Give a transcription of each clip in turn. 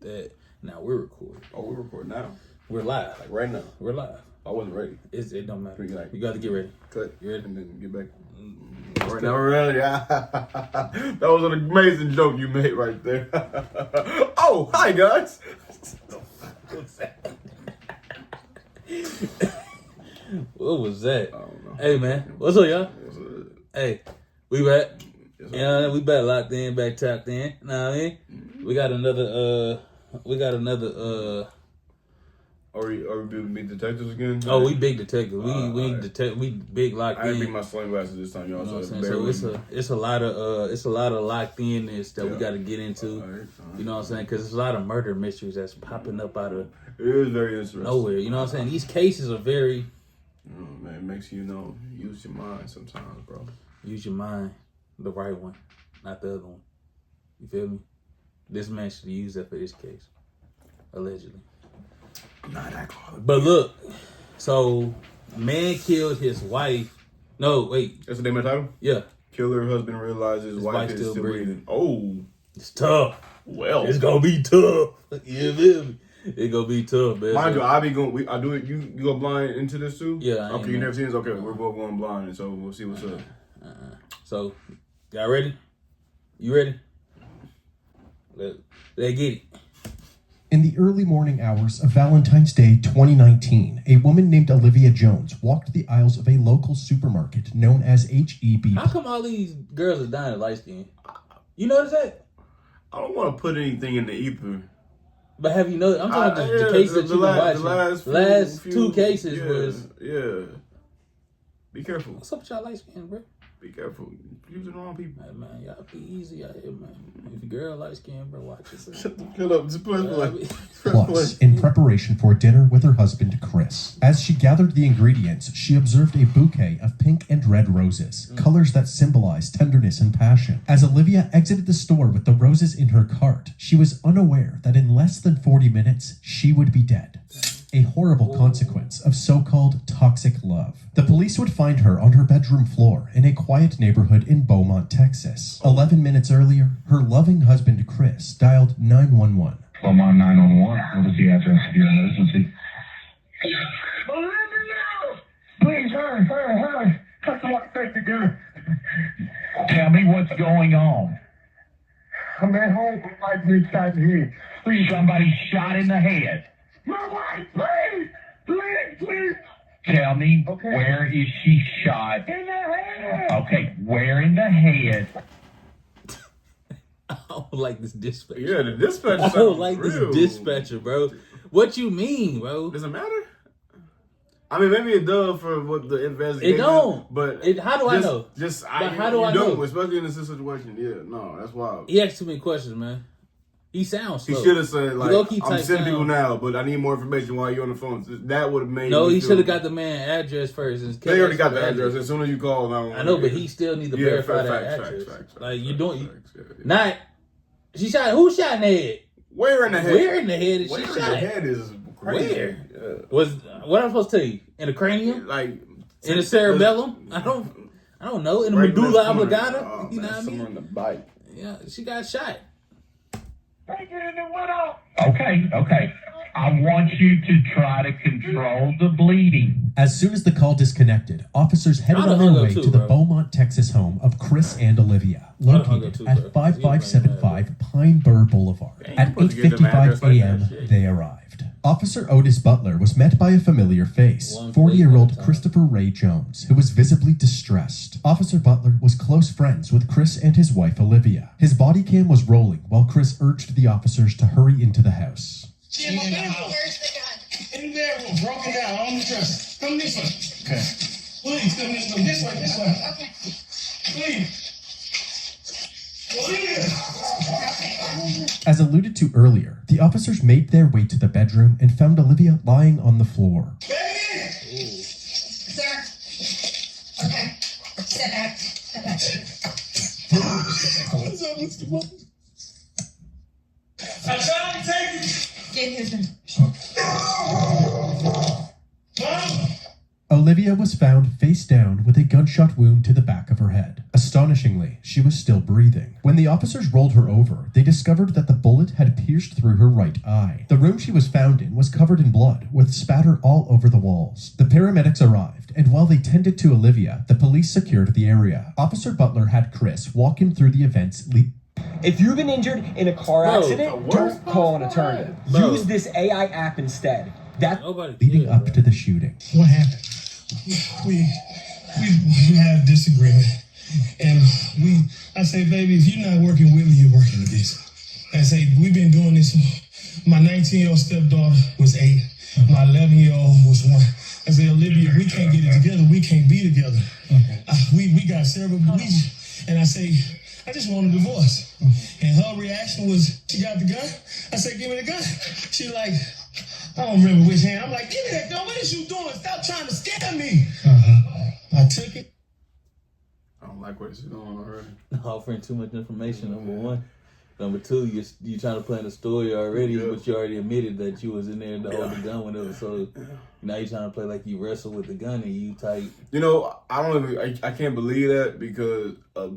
that. Now we're recording. Oh, we're recording now. We're live. Like right now. We're live. I wasn't ready. It don't matter. Like, you got to get ready. Cut. You ready? And then get back. Right now we're ready. That was an amazing joke you made right there. Oh, hi guys. What was that? I don't know. Hey man, what's up, y'all? What's up? Hey, we back. Yes, You know, we back locked in, back tapped in. Know what I mean? We got another. Are we big detectives again? Oh, we big detectives. We right. We big locked in. I didn't bring my sunglasses this time, y'all. You know what So I'm saying? So it's a lot of locked inness that we got to get into. All right. You know what I'm saying? Because there's a lot of murder mysteries that's popping up out of It is very interesting. nowhere. You know what I'm saying? These cases are very. Oh, man, it makes you use your mind sometimes, bro. Use your mind, the right one, not the other one. You feel me? This man should use that for this case, allegedly. Not that close. But look, so man killed his wife. No, wait. That's the name of the title? Yeah. Killer husband realizes his wife is still breathing. Oh. It's tough. Well. It's gonna be tough. You feel me? It's gonna be tough, man. Mind you, I be going. I do it. You go blind into this too? Yeah. Okay, you never seen this? Okay, we're both going blind, and so we'll see what's up. So, y'all ready? You ready? Let's get it. In the early morning hours of Valentine's Day 2019, a woman named Olivia Jones walked the aisles of a local supermarket known as H-E-B. How come all these girls are dying of light skin? You notice that? I don't want to put anything in the ether. But have you noticed? I'm talking about the case that you been watching. The last few, two cases was. Yeah. Be careful. What's up with y'all light skin, bro? Be careful. Using the wrong people. Hey, man, y'all be easy out here, man. If your girl light skin, bro, watch it. Shut up. Just play. Plus, in preparation for dinner with her husband, Chris. As she gathered the ingredients, she observed a bouquet of pink and red roses, colors that symbolize tenderness and passion. As Olivia exited the store with the roses in her cart, she was unaware that in less than 40 minutes, she would be dead. A horrible consequence of so-called toxic love. The police would find her on her bedroom floor in a quiet neighborhood in Beaumont, Texas. 11 minutes earlier, her loving husband, Chris, dialed 911. Beaumont 911. What is the address of your emergency? Please, hurry. That's what I think to do. Tell me what's going on. I'm at home with my big side head. Please, somebody shot in the head. My wife, please. Tell me, where is she shot? In the head. Okay, where in the head? I don't like this dispatcher. Yeah, the dispatcher. I don't like real. this dispatcher, bro. What you mean, bro? Does it matter? I mean, maybe it does for what the investigation. It don't. But how do I know? How do I know? Especially in this situation. Yeah, no, that's wild. He asked too many questions, man. He sounds slow. He should have said, like, I'm sending people sound. now, but I need more information while you're on the phone. That would have made No, me he feel- should have got the man address first. They already got the address. As soon as you call, I know, but he still needs to verify that address. Facts. Like, you doing... Yeah. Not... She shot... Who shot in the head? Where in the head? Where in the head is Where she in shot? the head is crazy. Where? Yeah. Was... What am I supposed to tell you? In the cranium? Like... In the cerebellum? I don't know. In the medulla oblongata? Oh, you know what I mean? Somewhere in the bite. Yeah, she got shot. Okay. I want you to try to control the bleeding. As soon as the call disconnected, officers headed on their way to the Beaumont, Texas home of Chris and Olivia, located at 5575 Pine Burr Boulevard. At 8:55 a.m., they arrived. Officer Otis Butler was met by a familiar face, 40-year-old Christopher Ray Jones, who was visibly distressed. Officer Butler was close friends with Chris and his wife Olivia. His body cam was rolling while Chris urged the officers to hurry into the house. In the bedroom. Where's the gun? In the bedroom, broken down on the dresser. Come this way. Okay. Please, come this way. This way. Okay. Please. As alluded to earlier, the officers made their way to the bedroom and found Olivia lying on the floor. Baby! Sir. Okay. Sit back. What's up, Mr. Butler? I'm trying to take it. Get his. Mom? Olivia was found face down with a gunshot wound to the back of her head. Astonishingly, she was still breathing. When the officers rolled her over, they discovered that the bullet had pierced through her right eye. The room she was found in was covered in blood, with spatter all over the walls. The paramedics arrived, and while they tended to Olivia, the police secured the area. Officer Butler had Chris walk him through the events. If you've been injured in a car accident, don't call an attorney. Use this AI app instead. Leading up to the shooting. What happened? We had a disagreement, and I say, baby, if you're not working with me, you're working with this. I say, we've been doing this. My 19-year-old stepdaughter was 8. My 11-year-old was 1. I say, Olivia, we can't get it together. We can't be together. Okay. We got several beliefs, and I say, I just want a divorce. And her reaction was, she got the gun. I said, give me the gun. She like, I don't remember which hand. I'm like, give me that gun. What is you doing? Stop trying to scare me. I took it. I don't like what she's doing already. Offering too much information, number one. Number two, you trying to plan a story already, but you already admitted that you was in there to hold the gun whenever. So now you're trying to play like you wrestle with the gun and you tight. You know, I can't believe that because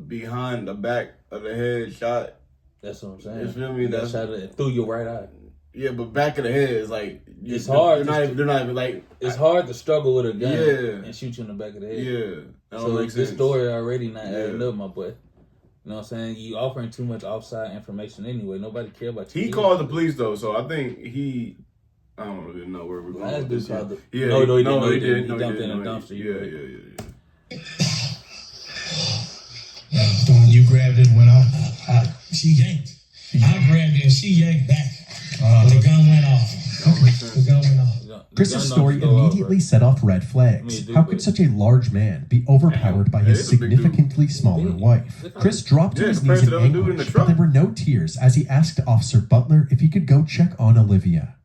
behind the back of the head shot. That's what I'm saying. You feel me? That shot through your right eye. Yeah, but back of the head is like it's hard. They're not even like. It's hard to struggle with a gun and shoot you in the back of the head. Yeah. So this story already not adding up, my boy. You know what I'm saying? You offering too much offside information anyway. Nobody care about you. He called the police though, so I think I don't really know where we're going with this. No, he didn't. He jumped in a dumpster. Yeah. When you grabbed it, went off. She yanked. I grabbed it and she yanked back. The gun went off. The gun went off. Chris's story immediately set off red flags. How could such a large man be overpowered by his significantly smaller wife? Chris dropped to his knees in anguish, but there were no tears as he asked Officer Butler if he could go check on Olivia.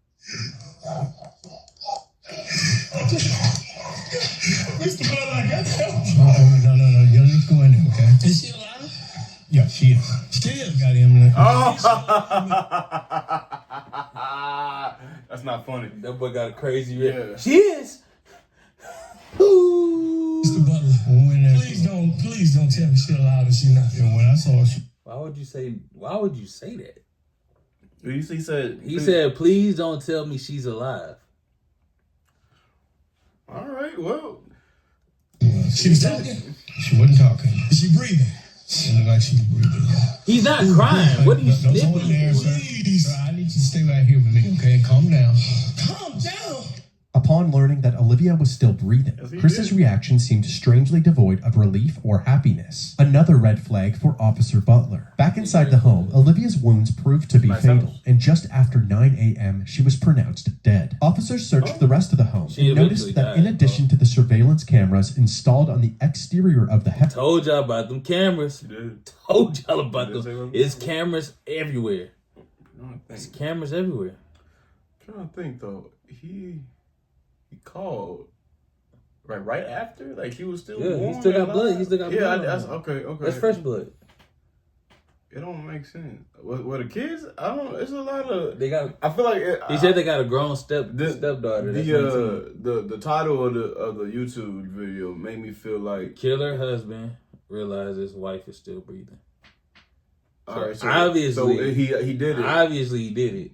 Mr. Butler, I got help. No. You don't need to go in there, okay? Is she alive? Yeah, she is. Still got him in there. That's not funny. That boy got a crazy reaction. She is. Mr. Butler, please don't tell me she's alive and she's not. And when I saw her, Why would you say that? He said, please don't tell me she's alive. All right, well. She was talking. She wasn't talking. Is she breathing? It looked like she was breathing. He's not crying. What are you sniffing? Please. Sir, I need you to stay right here with me, okay? Calm down. Calm down. Upon learning that Olivia was still breathing, Chris's reaction seemed strangely devoid of relief or happiness. Another red flag for Officer Butler. Back inside the home, Olivia's wounds proved to be fatal, and just after 9 a.m., she was pronounced dead. Officers searched the rest of the home and noticed that in addition to the surveillance cameras installed on the exterior of the house... Told y'all about them cameras. Told y'all about them. It's cameras everywhere. It's cameras everywhere. I'm trying to think, though. He called right after, like he was still warm. He still got blood. He still got blood. Okay. That's fresh blood. It don't make sense. What the kids? I don't know. It's a lot of. They got. I feel like he said they got a grown stepdaughter. The title of the YouTube video made me feel like killer husband realized his wife is still breathing. All right, so obviously he did it. Obviously he did it.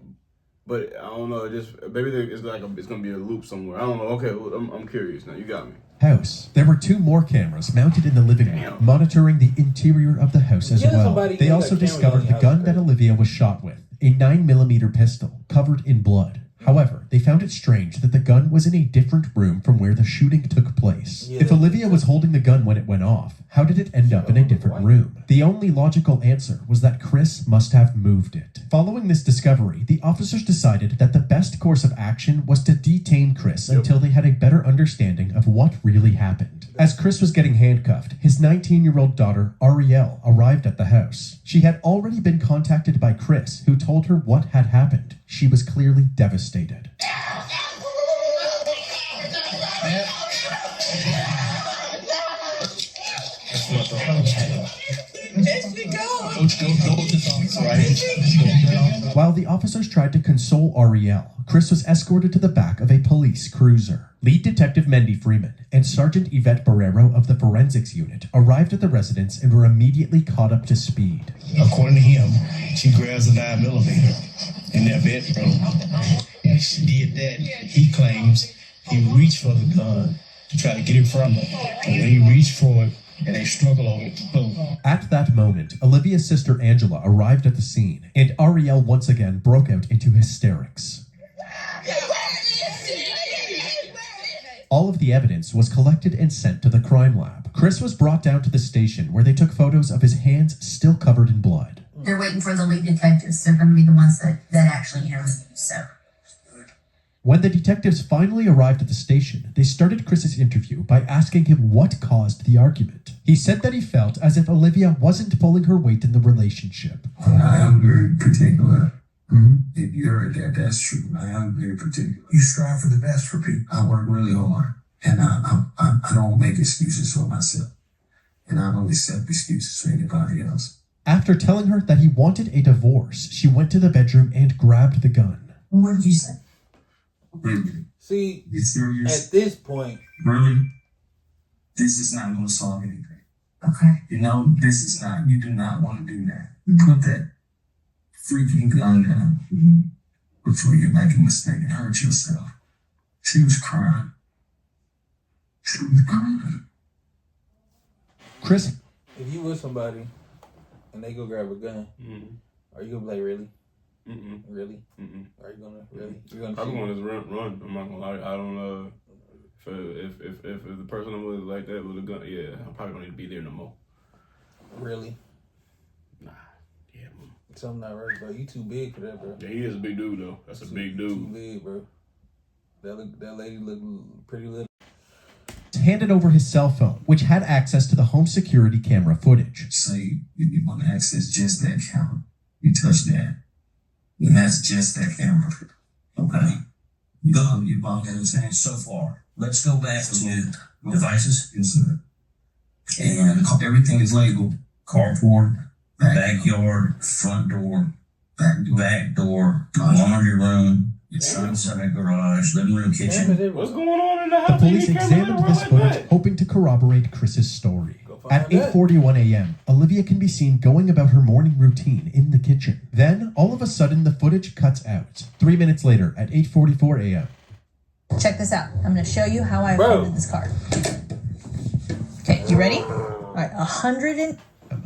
But I don't know. Maybe it's gonna be a loop somewhere. I don't know. Okay, well, I'm curious now. You got me. House. There were 2 more cameras mounted in the living room, monitoring the interior of the house as well. They also discovered the gun that Olivia was shot with, a 9mm pistol covered in blood. However, they found it strange that the gun was in a different room from where the shooting took place. If Olivia was holding the gun when it went off, how did it end up in a different room? The only logical answer was that Chris must have moved it. Following this discovery, the officers decided that the best course of action was to detain Chris until they had a better understanding of what really happened. As Chris was getting handcuffed, his 19-year-old daughter, Ariel, arrived at the house. She had already been contacted by Chris, who told her what had happened. She was clearly devastated. There she goes. Go with this officer right here. While the officers tried to console Ariel, Chris was escorted to the back of a police cruiser. Lead Detective Mendy Freeman and Sergeant Yvette Barrero of the Forensics Unit arrived at the residence and were immediately caught up to speed. According to him, she grabs a dive elevator in their bedroom. And she did that. He claims he reached for the gun to try to get it from her. And when he reached for it, and they struggle over it. Boom. At that moment, Olivia's sister Angela arrived at the scene, and Ariel once again broke out into hysterics. All of the evidence was collected and sent to the crime lab. Chris was brought down to the station where they took photos of his hands still covered in blood. They're waiting for the lead detectives. They're going to be the ones that actually interview you, so. When the detectives finally arrived at the station, they started Chris's interview by asking him what caused the argument. He said that he felt as if Olivia wasn't pulling her weight in the relationship. I am very particular. If you heard that, that's true. I am very particular. You strive for the best for people. I work really hard, and I don't make excuses for myself, and I don't accept excuses for anybody else. After telling her that he wanted a divorce, she went to the bedroom and grabbed the gun. What did you say? Really? See, You serious? at this point, Really? This is not going to solve anything. Okay. You know, this is not, you do not want to do that. Put that freaking gun down before you make a mistake and hurt yourself. She was crying. She was crying. Chris, if you with somebody and they go grab a gun, are you gonna be like, really? Really? Are you gonna really? You're gonna I'm going to run. I'm not gonna lie. I don't if the person I'm with is like that with a gun, yeah, I probably don't need to be there no more. Really? Nah. Yeah. Something not right, bro. You too big for that, bro. Yeah, he is a big dude though. That's a big dude. Too big, bro. That lady look pretty little. handed over his cell phone, which had access to the home security camera footage. Say you want to access just that camera. You touch that. And that's just that camera. Okay. You bought that saying so far. Let's go back to devices. Yes, sir. And everything is labeled. Carport, backyard, front door, back door, laundry room, inside garage, living room, kitchen. What's going on in the house? The police examined this footage, hoping to corroborate Chris's story. At 8:41 a.m., Olivia can be seen going about her morning routine in the kitchen. Then, all of a sudden, the footage cuts out. 3 minutes later, at 8:44 a.m. Check this out. I'm going to show you how I folded this card. Okay, you ready? All right, 100 and...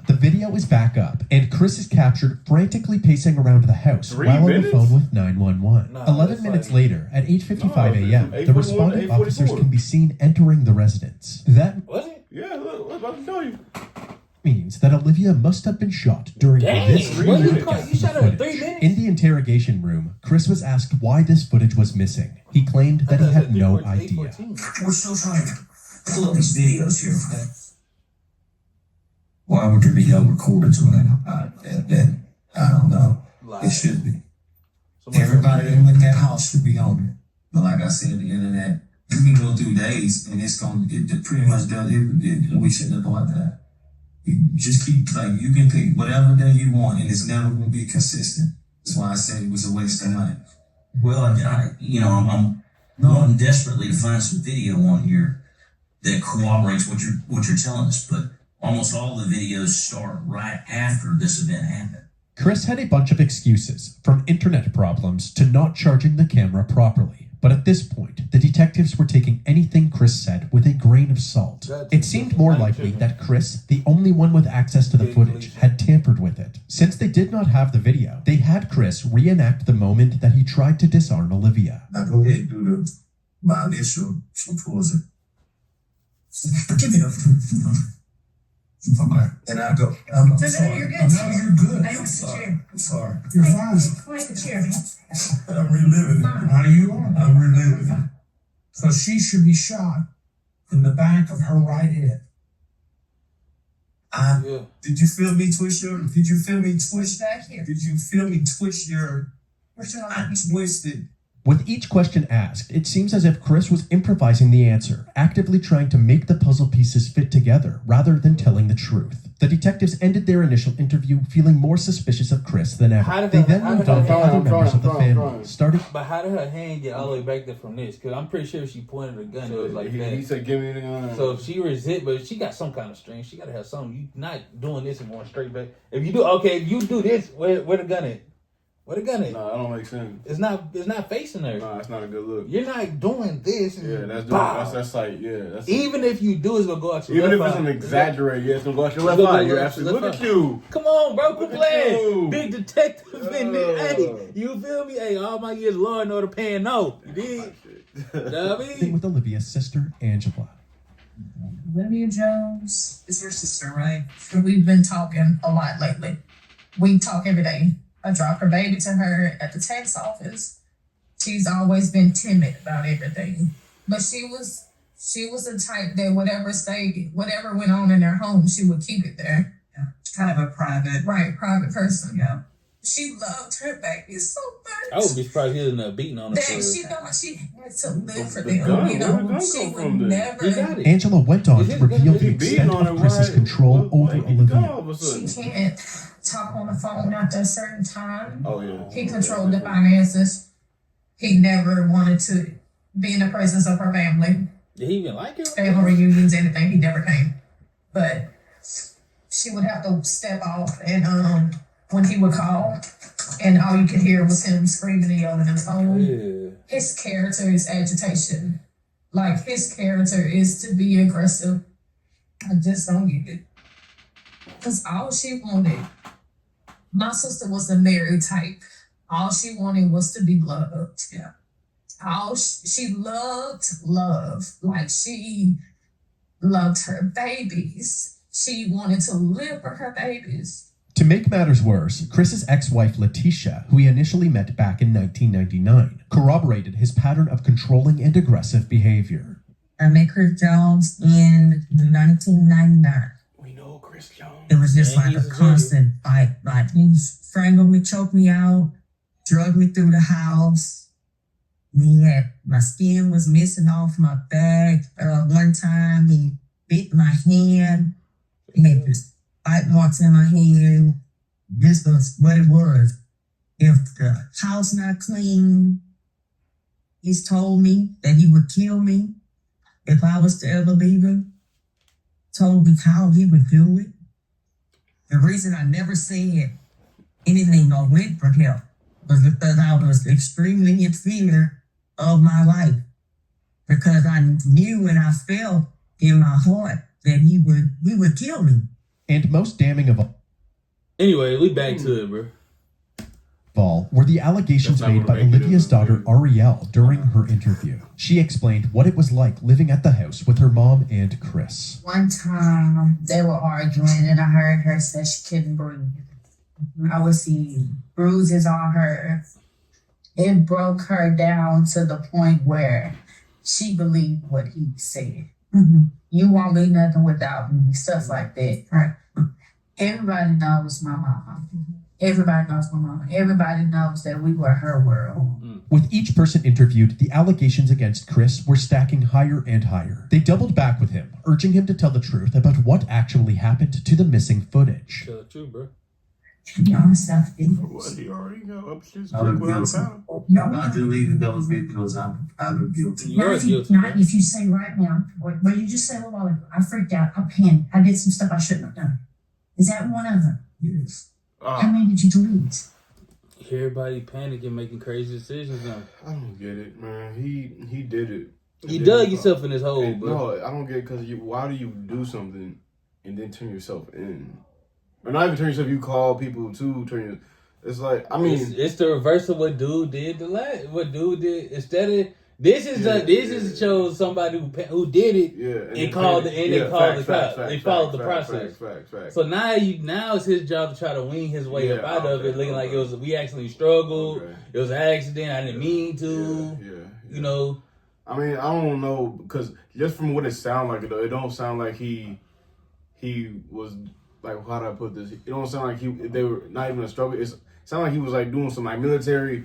The video is back up, and Chris is captured frantically pacing around the house while on the phone with 911. 11 minutes later, at 8:55 a.m., the responding officers can be seen entering the residence. That Was it? Yeah, look, what about to tell you? means that Olivia must have been shot during this What you footage. call- you shot her in 3 minutes? In the interrogation room, Chris was asked why this footage was missing. He claimed that he had no idea. We're still trying to pull up these videos here, okay? Why would there be no recordings on that? I don't know. It should be. Everybody in that house should be on it. But like I said, the internet, you can go through days and it pretty much does it. We shouldn't have bought that. You just keep, you can pick whatever day you want and it's never going to be consistent. That's why I said it was a waste of money. Well, I'm wanting desperately to find some video on here that corroborates what you're telling us, but almost all the videos start right after this event happened. Chris had a bunch of excuses, from internet problems to not charging the camera properly. But at this point, the detectives were taking anything Chris said with a grain of salt. It seemed more likely that Chris, the only one with access to the footage, had tampered with it. Since they did not have the video, they had Chris reenact the moment that he tried to disarm Olivia. Now go ahead and do my initial proposal. Give me the and I go, I'm sorry. you're good. No, you're good. I don't sit here. I'm sorry. You're fine. Where's the chair? I'm reliving it. How you are? I'm reliving it. So she should be shot in the back of her right head. Did you feel me twist Did you feel me twist? Back here. Did you feel me twist your? I Twisted. With each question asked, it seems as if Chris was improvising the answer, actively trying to make the puzzle pieces fit together rather than telling the truth. The detectives ended their initial interview feeling more suspicious of Chris than ever. They then moved on to other members of the family, starting... But how did her hand get all the way back there from this? Because I'm pretty sure she pointed a gun. So it was like that. He said, "Give me the gun." So if she resist, but she got some kind of strength. She got to have something. You not doing this and going straight back. If you do, okay, if you do this, where the gun at? Where the gun at? Nah, that don't make sense. It's not facing her. Nah, it's not a good look. You're not doing this. Yeah, that's like, yeah. That's even if you do, it's gonna go out your even left if it's eye. an exaggerate, yeah, it's gonna go out your left eye. You're absolutely. Look at you. Come on, bro, quit playing. Big detective in there. Hey, you feel me? Hey, all my years, Law and Order paying no. You did. Know what I mean? With Olivia's sister, Angela. Olivia Jones is your sister, right? We've been talking a lot lately. We talk every day. I drop her baby to her at the tax office. She's always been timid about everything. But she was the type that whatever went on in their home, she would keep it there. Yeah. Kind of a private person. Yeah. She loved her baby so much. I would be surprised he ended up beating on her. That she thought she had to live for them. You know, she would never. Angela went on to reveal the extent of Chris's control over Olivia. She can't talk on the phone after a certain time. Oh yeah. He controlled the finances. He never wanted to be in the presence of her family. Did he even like her? Family reunions, anything, he never came. But she would have to step off, and when he would call, and all you could hear was him screaming and yelling on the phone. Yeah. His character is agitation. Like, his character is to be aggressive. I just don't get it. Because all she wanted, my sister was a married type. All she wanted was to be loved. Yeah. She loved love. Like, she loved her babies. She wanted to live for her babies. To make matters worse, Chris's ex-wife Letitia, who he initially met back in 1999, corroborated his pattern of controlling and aggressive behavior. I met Chris Jones in 1999. We know Chris Jones. It was just like a constant fight. Like, he strangled me, choked me out, drugged me through the house. My skin was missing off my back. One time he bit my hand. He had this bite marks in my hand. This was what it was. If the house not clean, he's told me that he would kill me if I was to ever leave him. Told me how he would do it. The reason I never said anything or went for help was because I was extremely in fear of my life. Because I knew and I felt in my heart that he would kill me. And most damning of Anyway, we back to it, bro. all were the allegations made by Olivia's daughter Ariel during her interview. She explained what it was like living at the house with her mom and Chris. One time they were arguing and I heard her say she couldn't breathe. I would see bruises on her. It broke her down to the point where she believed what he said. Mm-hmm. You won't be nothing without me, stuff like that. Right. Everybody knows my mama. Everybody knows my mama. Everybody knows that we were her world. With each person interviewed, the allegations against Chris were stacking higher and higher. They doubled back with him, urging him to tell the truth about what actually happened to the missing footage. Tell the truth, bro. To be honest, What, he already got up his I was guilty. I believe those videos. I was guilty. Not if you say right now, what you just said a while ago, I freaked out, I panicked, I did some stuff I shouldn't have done. Is that one of them? Yes. How many did you delete? Everybody panicking, making crazy decisions now. I don't get it, man. He did it. You dug yourself in this hole, bro. No, I don't get it because why do you do something and then turn yourself in? Or not even turn yourself, you call people to turn your... It's like, I mean... It's the reverse of what dude did what dude did. Instead of... This is shows somebody who did it and called the cops. They followed the process. Facts. So now it's his job to try to wing his way up out of it, looking like we actually struggled. Okay. It was an accident. I didn't mean to. You know. I mean, I don't know, because just from what it sounds like, though, it don't sound like he was like, how do I put this? It don't sound like they were not even a struggle. It sounded like he was like doing some like military.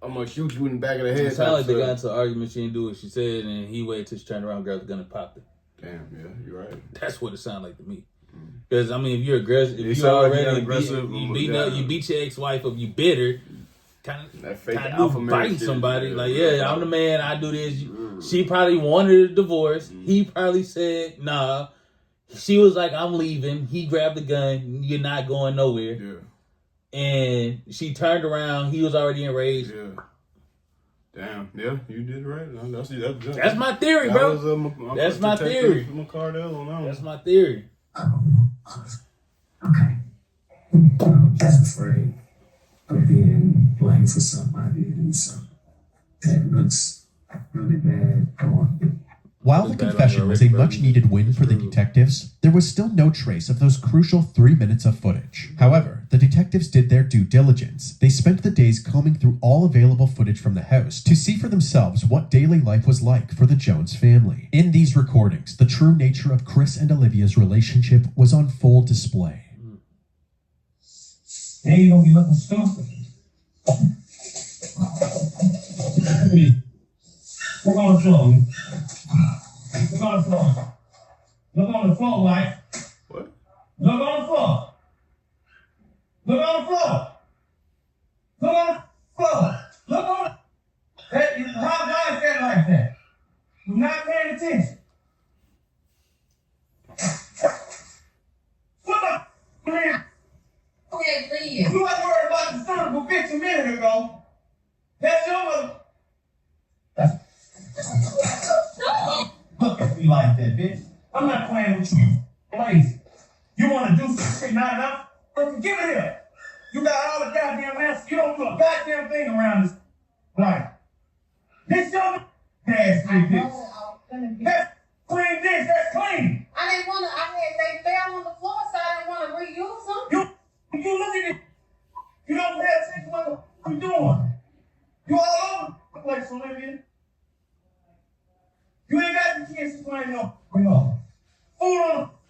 I'm gonna shoot you in the back of the head. It sounded like they got into an argument. She didn't do what she said, and he waited till she turned around, grabbed the gun, and popped it. Damn, yeah, you're right. That's what it sounded like to me. Because I mean, if you're aggressive, if you already aggressive, you beat your ex-wife, or you bitter, kind of biting somebody. Like, I'm the man. I do this. She probably wanted a divorce. He probably said nah. She was like, I'm leaving. He grabbed the gun. You're not going nowhere. Yeah. And she turned around. He was already enraged. Yeah. Damn. Yeah, you did right. That's my theory, bro. That's my theory. That's my theory. Okay. I'm just afraid of being blamed for something I did do something that looks really bad on. While the confession was a much-needed win for the detectives, there was still no trace of those crucial 3 minutes of footage. However, the detectives did their due diligence. They spent the days combing through all available footage from the house to see for themselves what daily life was like for the Jones family. In these recordings, the true nature of Chris and Olivia's relationship was on full display. Hey, you gonna be looking stupid. Look on the floor. Look on the floor. Look on the floor, Mike. What? Look on the floor. Look on the floor. Look on the floor. Look on the... How do I say like that? You're not paying attention. What up, man? Okay, please. You wasn't worried about the son of a bitch a minute ago. That's your mother. Look at me like that, bitch. I'm not playing with you. Lazy. You want to do something not enough? Give it here. You got all the goddamn answers. You don't do a goddamn thing around this. Right. This your ass, bitch. That's clean dish. That's clean. I didn't want to. They fell on the floor, so I didn't want to reuse them. You look at it. You don't pay attention to what you're doing. You all over the place, Olivia. You ain't got the kids to play no. Food on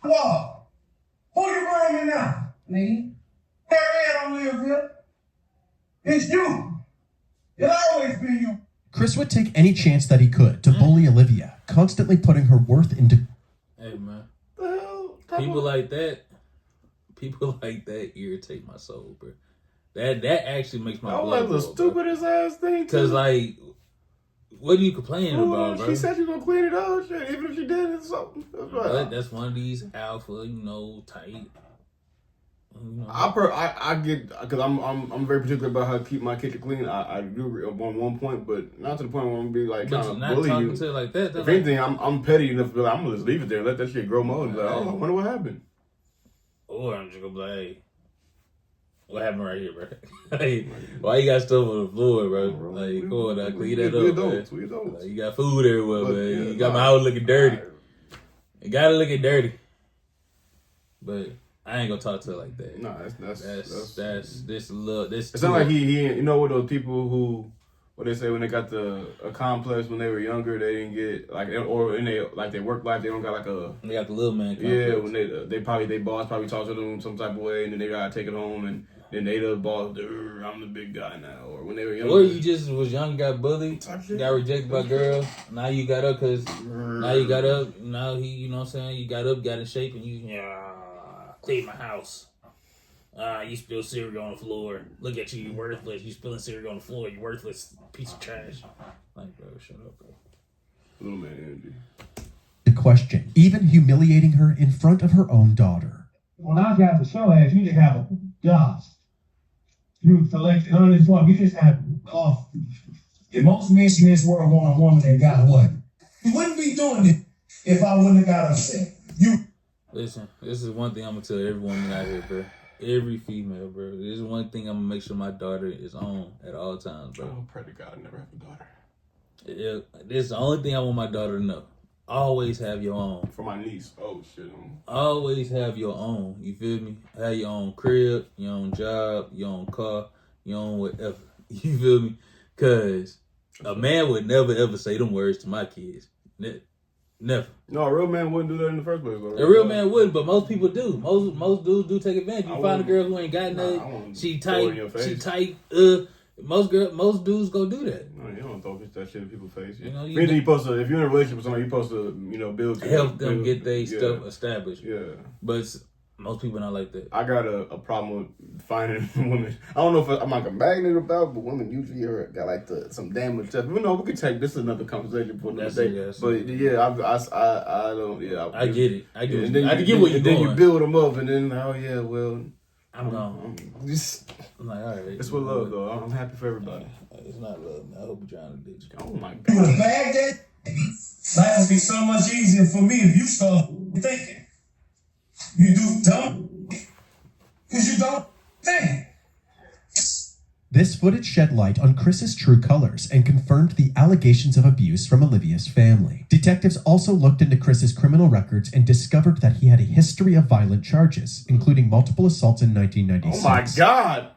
the wall. Who you bringing now? Me? Harriet don't live here. It's you. It'll always be you. Chris would take any chance that he could to bully Olivia, constantly putting her worth into... Hey, man. People like that irritate my soul, bro. That actually makes my blood boil, the stupidest ass thing. Because, like, what are you complaining about, bro? She said she gonna clean it up, shit. Even if she did, it's something. That's one of these alpha, tight. I get, because I'm very particular about how to keep my kitchen clean. I agree on one point, but not to the point where I'm gonna be like kind of bully you. To like that. If anything, I'm petty enough to be like, I'm gonna just leave it there, let that shit grow more. Like, I wonder what happened. Or I'm just gonna be like, hey, what happened right here, bro? Hey, why you got stuff on the floor, bro? Like, come on, now, clean that up, man. Like, you got food everywhere, man. You got my house looking dirty. You gotta look dirty. But I ain't gonna talk to her like that. No, that's this little. It's not like he you know what those people who, what they say when they got a complex when they were younger, they didn't get like, or in their work life they don't got like they got the little man complex. Yeah, when they boss probably talk to them some type of way, and then they gotta take it home, and then they the boss. I'm the big guy now. Or when they were younger, or you just was young, got bullied, got rejected by girls. Now you got up because now he, you know what I'm saying, you got up, got in shape, and you clean my house. You spill cereal on the floor. Look at you, you're worthless. You spilling cereal on the floor, you worthless piece of trash. Like, bro, shut up, bro. Little man energy. The question, even humiliating her in front of her own daughter. When I got the show ass, you didn't have a job. You collected unemployment. You just had off. If most men in this world want a woman that got what? You wouldn't be doing it if I wouldn't have got upset. Listen, this is one thing I'm gonna tell every woman out here, bro. Every female, bro. This is one thing I'm gonna make sure my daughter is on at all times, bro. I pray to God I never have a daughter. This is the only thing I want my daughter to know. Always have your own. For my niece. Oh, shit. Always have your own. You feel me? Have your own crib, your own job, your own car, your own whatever. You feel me? Because a man would never, ever say them words to my kids. Never. No, a real man wouldn't do that in the first place. Though. A real man wouldn't, but most people do. Most dudes do take advantage. You find a girl who ain't got nothing. She tight. Most dudes go do that. No, you don't throw that shit in people's face. You know, if you're in a relationship with somebody, you're supposed to, build. Help them get their stuff established. Yeah. But Most people not like that. I got a problem with finding women. I don't know if I'm like a magnet about, but women usually got like some damage stuff. You know, we could take this is another conversation for another day. Yes. But yeah, I don't. Yeah, I get it. I get it. Then I get what you're Then going. you build them up, and then well, I'm gone. I'm like, all right. It's with love though. I'm happy for everybody. It's not love. Man. I hope you're trying to ditch. Oh my God. You would have bagged that. Life would be so much easier for me if you start thinking. You do dumb. Because you don't think. This footage shed light on Chris's true colors and confirmed the allegations of abuse from Olivia's family. Detectives also looked into Chris's criminal records and discovered that he had a history of violent charges, including multiple assaults in 1996. Oh my God.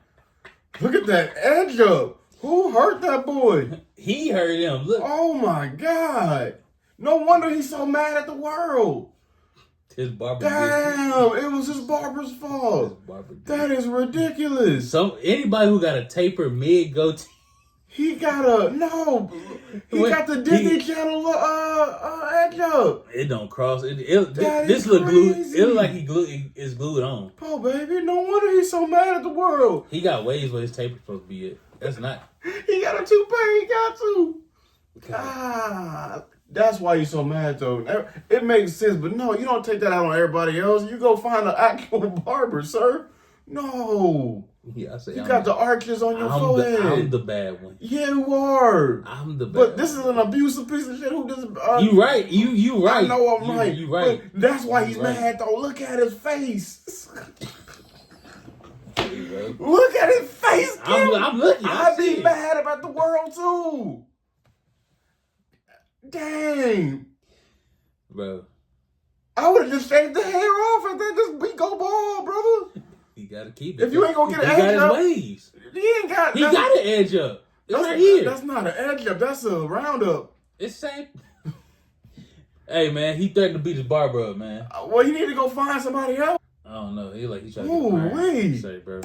Look at that edge up. Who hurt that boy? He hurt him. Look. Oh my God. No wonder he's so mad at the world. His barber. Damn, it was his barber's fault. That is ridiculous. Anybody who got a taper mid goatee. He got the Disney Channel edge up. It don't cross. This look glued. It look like it's glued on. Oh baby, no wonder he's so mad at the world. He got ways where his taper supposed to be at. That's not. He got a toupee. He got to. God. That's why you're so mad, though. It makes sense, but no, you don't take that out on everybody else. You go find an actual barber, sir. No. Yeah, I say you got the arches on your forehead. I'm the bad one. Yeah, you are. I'm the bad But this is an abusive piece of shit. Who does? You right. You right. I know I'm right. You right. But that's why he's mad, though. Look at his face. Look at his face, Kim. I'm looking. I'd be mad about the world, too. Dang. Bro. I would have just shaved the hair off and then just go bald, brother. You gotta keep it. If you ain't gonna get an edge up. He up. got his waves. He got an edge up. It's right here. That's not an edge up. That's a roundup. It's the same. Hey, man, he threatened to beat his barber up, man. Well, you need to go find somebody else. I don't know. He's trying to wait. Say, bro.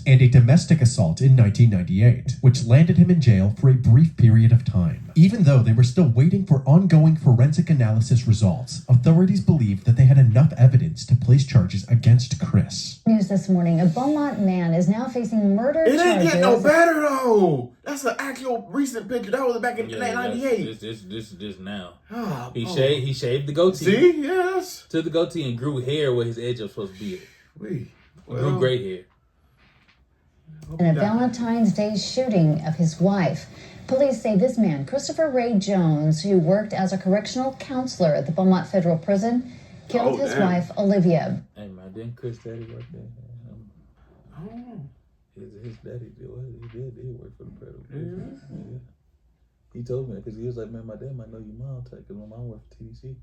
And a domestic assault in 1998, which landed him in jail for a brief period of time. Even though they were still waiting for ongoing forensic analysis results, authorities believed that they had enough evidence to place charges against Chris. News this morning, a Beaumont man is now facing murder charges. It ain't getting no better, though. That's an actual recent picture. That was back in 98. This now. Oh, he shaved the goatee. See? Yes. Took the goatee and grew hair where his edge was supposed to be at. Grew gray hair. In a Valentine's Day shooting of his wife. Police say this man, Christopher Ray Jones, who worked as a correctional counselor at the Beaumont Federal Prison, killed his wife, Olivia. Hey, man, didn't Chris daddy work there? I don't know. His daddy did work for the federal prison. Yeah. He told me because he was like, man, my dad might know your mom, because my mom worked for TDC.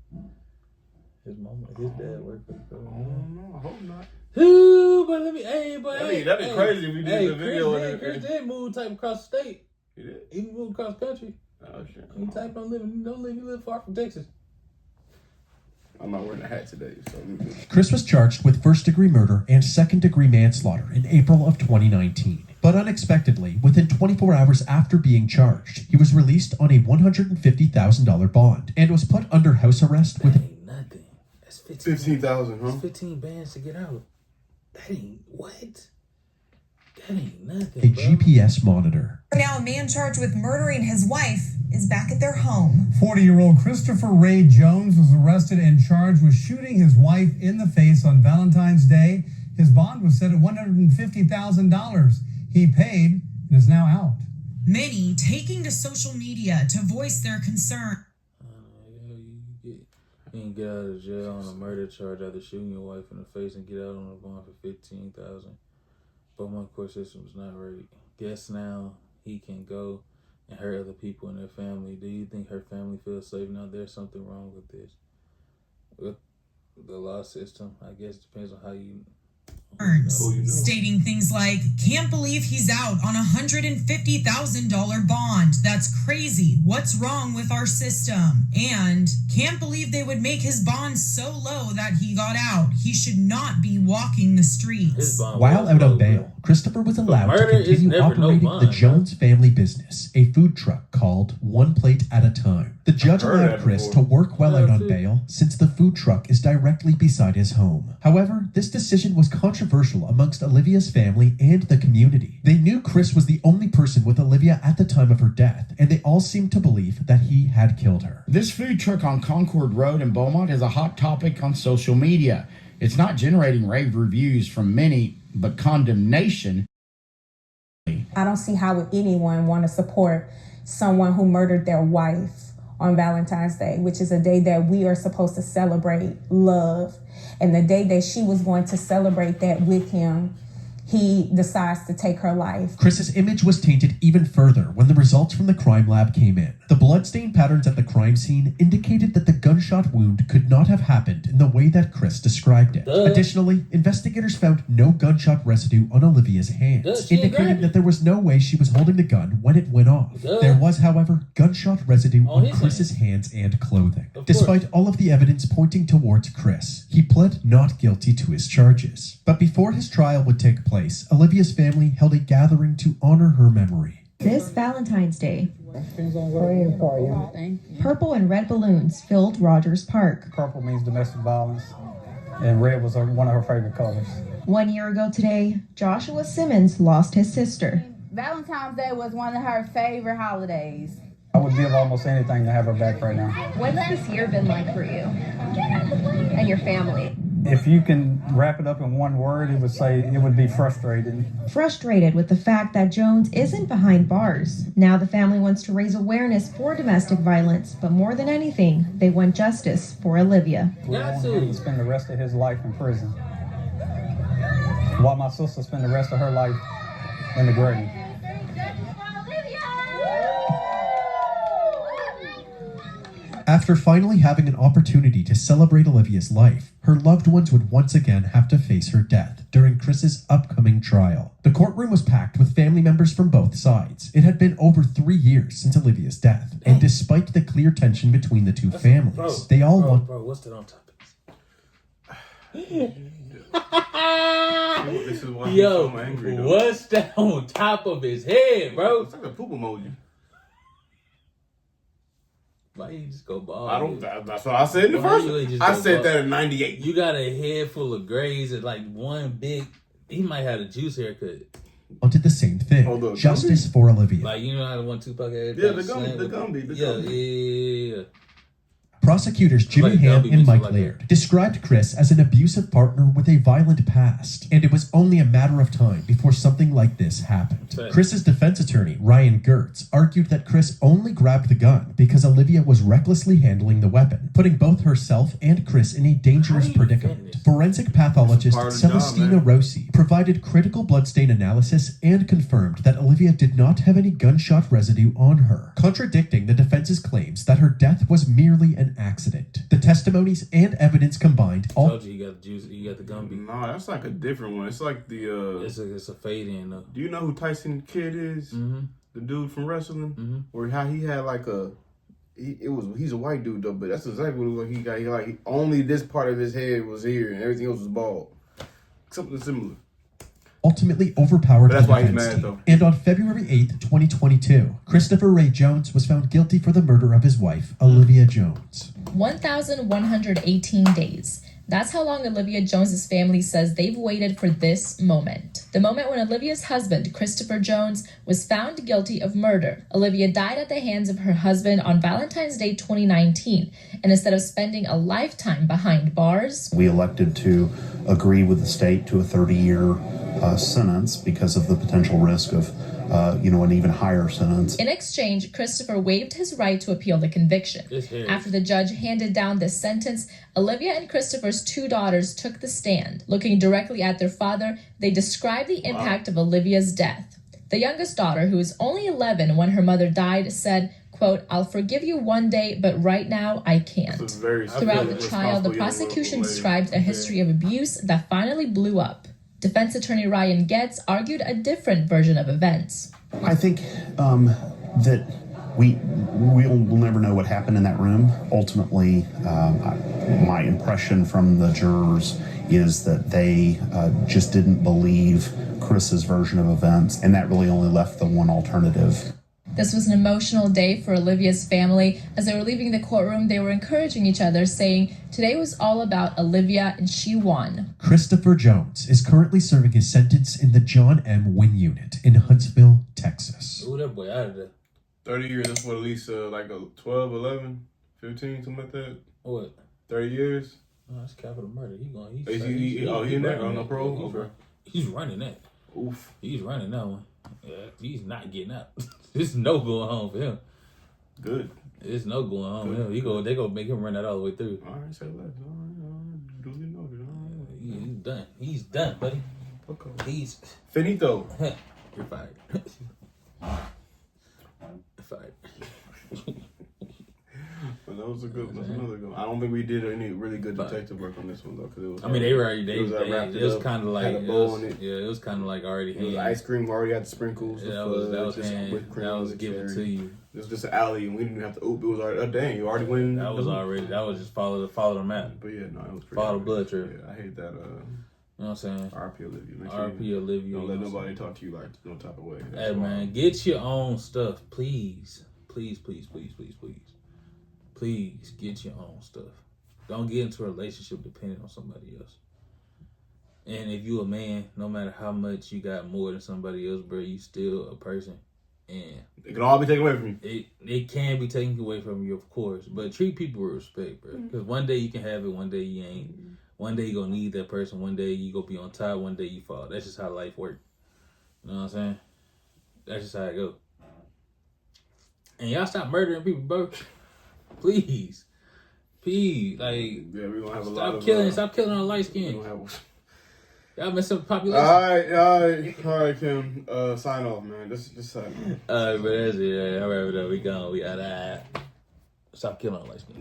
His dad worked for the federal prison. No, I hope not. Ooh, but let me, that'd be crazy if we did the video. Chris did move type across the state. He did? He moved across the country. Oh, shit. He type on living, you live far from Texas. I'm not wearing a hat today, so. Chris was charged with first-degree murder and second-degree manslaughter in April of 2019. But unexpectedly, within 24 hours after being charged, he was released on a $150,000 bond and was put under house arrest with... That ain't nothing. That's 15,000, huh? That's 15 bands to get out. That ain't what? That ain't nothing. A GPS monitor. Now, a man charged with murdering his wife is back at their home. 40-year-old Christopher Ray Jones was arrested and charged with shooting his wife in the face on Valentine's Day. His bond was set at $150,000. He paid and is now out. Many taking to social media to voice their concern. You can get out of jail on a murder charge after shooting your wife in the face and get out on a bond for $15,000. But my court system is not right. Guess now he can go and hurt other people in their family. Do you think her family feels safe now? There's something wrong with this. With the law system, I guess it depends on how you stating things like, "Can't believe he's out on $150,000 bond. That's crazy. What's wrong with our system?" And, "Can't believe they would make his bond so low that he got out. He should not be walking the streets." While out on bail, Christopher was allowed to continue operating the Jones family business, a food truck called One Plate at a Time. The judge allowed Chris to work while out on bail since the food truck is directly beside his home. However, this decision was controversial amongst Olivia's family and the community. They knew Chris was the only person with Olivia at the time of her death, and they all seemed to believe that he had killed her. This food truck on Concord Road in Beaumont is a hot topic on social media. It's not generating rave reviews from many, but condemnation. I don't see how would anyone want to support someone who murdered their wife on Valentine's Day, which is a day that we are supposed to celebrate love. And the day that she was going to celebrate that with him, he decides to take her life. Chris's image was tainted even further when the results from the crime lab came in. The bloodstain patterns at the crime scene indicated that the gunshot wound could not have happened in the way that Chris described it. Additionally, investigators found no gunshot residue on Olivia's hands, indicating that there was no way she was holding the gun when it went off. There was, however, gunshot residue on Chris's hands and clothing. Despite all of the evidence pointing towards Chris, he pled not guilty to his charges. But before his trial would take place, Olivia's family held a gathering to honor her memory. This Valentine's Day, purple and red balloons filled Rogers Park. Purple means domestic violence, and red was one of her favorite colors. 1 year ago today, Joshua Simmons lost his sister. Valentine's Day was one of her favorite holidays. I would give almost anything to have her back right now. What's this year been like for you and your family? If you can wrap it up in one word, it would be frustrated. Frustrated with the fact that Jones isn't behind bars. Now the family wants to raise awareness for domestic violence, but more than anything, they want justice for Olivia. We want him to spend the rest of his life in prison, while my sister spend the rest of her life in the grave. After finally having an opportunity to celebrate Olivia's life, her loved ones would once again have to face her death during Chris's upcoming trial. The courtroom was packed with family members from both sides. It had been over 3 years since Olivia's death, and despite the clear tension between the two families, they all want... Bro, what's that on top of This is why Yo, he's so angry, though. what's that on top of his head, bro? It's like a poop emoji. Why you just go bald? I don't. That's what I said in the first one. I said that in '98. You got a head full of grays and like one big. He might have a juice haircut. wanted the same thing, justice for Olivia. Like, you know how the one Tupac had? Yeah, the Gumby. Yeah. Prosecutors Jimmy Ham and Mike Laird described Chris as an abusive partner with a violent past, and it was only a matter of time before something like this happened. Right. Chris's defense attorney, Ryan Gertz, argued that Chris only grabbed the gun because Olivia was recklessly handling the weapon, putting both herself and Chris in a dangerous predicament. Forensic pathologist Celestina Rossi provided critical bloodstain analysis and confirmed that Olivia did not have any gunshot residue on her, contradicting the defense's claims that her death was merely an accident. The testimonies and evidence combined all... I told you, you got the juice, you got the Gumby. No, that's like a different one. It's like the... It's a fade in, though. Do you know who Tyson Kidd is? Mm-hmm. The dude from wrestling? Mm-hmm. Or how he had like a... He's a white dude though, but that's exactly what he got. Only this part of his head was here and everything else was bald. Something similar. Ultimately overpowered That's the why he's defense mad, team. though. And on February 8th, 2022, Christopher Ray Jones was found guilty for the murder of his wife, Olivia Jones. 1,118 days. That's how long Olivia Jones's family says they've waited for this moment. The moment when Olivia's husband, Christopher Jones, was found guilty of murder. Olivia died at the hands of her husband on Valentine's Day 2019, and instead of spending a lifetime behind bars, we elected to agree with the state to a 30-year sentence because of the potential risk of an even higher sentence. In exchange, Christopher waived his right to appeal the conviction. After the judge handed down this sentence, Olivia and Christopher's two daughters took the stand. Looking directly at their father, they described the impact of Olivia's death. The youngest daughter, who was only 11 when her mother died, said, quote, "I'll forgive you one day, but right now I can't." Throughout the trial, the prosecution described a history of abuse that finally blew up. Defense attorney Ryan Getz argued a different version of events. I think that we'll never know what happened in that room. Ultimately, my impression from the jurors is that they just didn't believe Chris's version of events, and that really only left the one alternative. This was an emotional day for Olivia's family. As they were leaving the courtroom, they were encouraging each other, saying today was all about Olivia and she won. Christopher Jones is currently serving his sentence in the John M. Wynn Unit in Huntsville, Texas. Ooh, that boy out of there. 30 years, that's what, at least like a 12, 11, 15, something like that? What? 30 years? Oh, that's capital murder. He going. He in there on no parole? Okay. He's running that. Oof. He's running that one. Yeah, he's not getting out. There's no going home for him. Good. There's no going home for him. They gonna make him run that all the way through. All right, say less. All right. Duly noted. He's done. He's done, buddy. Okay. He's finito. You're fired. Fired. But that was a good. That's another good one. I don't think we did any really good detective work on this one though, because it was. I mean, they were already. It was kind of like had a bow on it. Yeah, it was kind of like already. It was ice cream already had the sprinkles. Yeah, that was whipped cream. That was given to you. It was just an alley, and we didn't even have to oop. It was already. Oh, dang, you already went. That was just follow the map. But yeah, no, it was pretty. Follow the blood trip. Yeah, I hate that. You know what I'm saying? RP Olivia. RP Olivia. Don't let nobody talk to you like no type of way. Hey man, get your own stuff, please. Please, please, please, please, please. Please get your own stuff. Don't get into a relationship depending on somebody else. And if you a man, no matter how much you got more than somebody else, bro, you still a person. And it can all be taken away from you. It can be taken away from you, of course. But treat people with respect, bro. Because one day you can have it, one day you ain't. One day you gonna need that person. One day you gonna be on top. One day you fall. That's just how life works. You know what I'm saying? That's just how it go. And y'all stop murdering people, bro. Please. Like, yeah, we're gonna have a lot of stop killing on light skin. Y'all mess up the population. All right, Kim. Sign off, man. Just sign off. All right, but that's it. All right, we gone. We out. Stop killing on light skin.